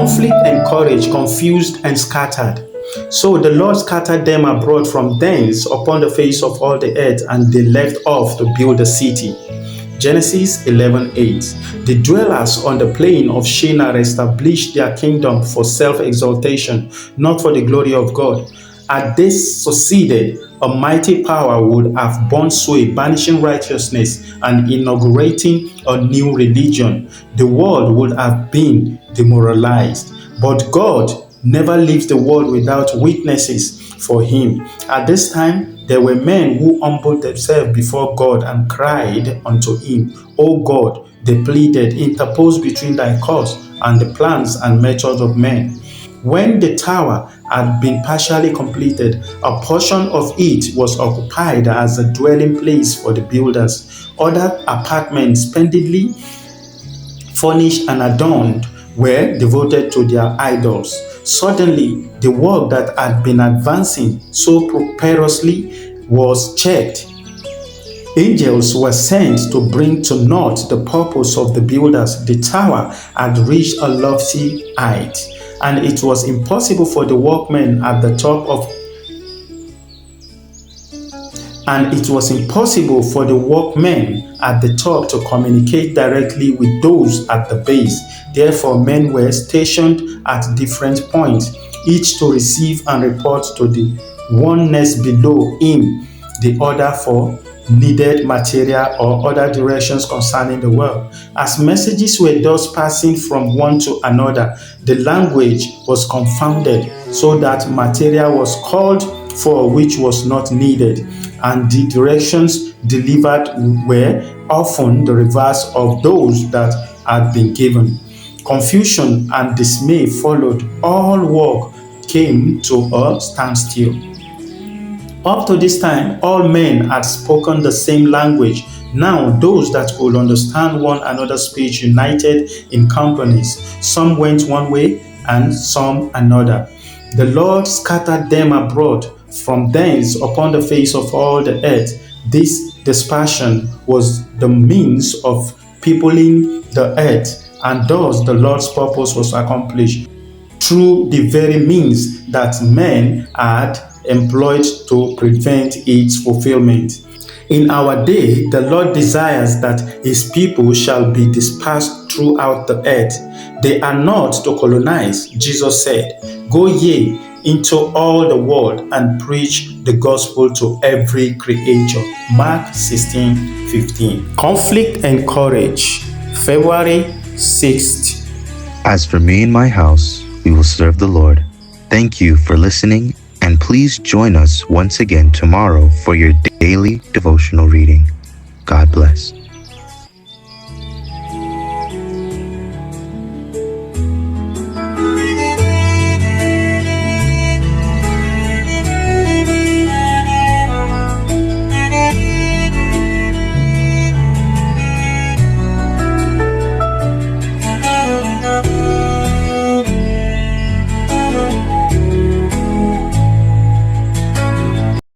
Conflict and courage, confused and scattered. So the Lord scattered them abroad from thence upon the face of all the earth, and they left off to build a city. Genesis 11:8. The dwellers on the plain of Shinar established their kingdom for self-exaltation, not for the glory of God. Had they succeeded, a mighty power would have borne sway, banishing righteousness and inaugurating a new religion. The world would have been demoralized. But God never leaves the world without witnesses for him. At this time, there were men who humbled themselves before God and cried unto him, O God, they pleaded, interpose between thy cause and the plans and methods of men. When the tower had been partially completed, a portion of it was occupied as a dwelling place for the builders. Other apartments, splendidly furnished and adorned, were devoted to their idols. Suddenly, the work that had been advancing so prosperously was checked. Angels were sent to bring to naught the purpose of the builders. The tower had reached a lofty height, and it was impossible for the workmen at the top to communicate directly with those at the base. Therefore, men were stationed at different points, each to receive and report to the one next below him, the other for needed material or other directions concerning the world. As messages were thus passing from one to another, the language was confounded, so that material was called for which was not needed, and the directions delivered were often the reverse of those that had been given. Confusion and dismay followed. All work came to a standstill. Up to this time, all men had spoken the same language. Now, those that could understand one another's speech united in companies. Some went one way and some another. The Lord scattered them abroad from thence upon the face of all the earth. This dispersion was the means of peopling the earth, and thus the Lord's purpose was accomplished through the very means that men had employed to prevent its fulfillment. In our day, the Lord desires that his people shall be dispersed throughout the earth. They are not to colonize. Jesus said, Go ye into all the world and preach the gospel to every creature. Mark 16:15. Conflict and courage. February 6th. As for me and my house, we will serve the Lord. Thank you for listening, and please join us once again tomorrow for your daily devotional reading. God bless.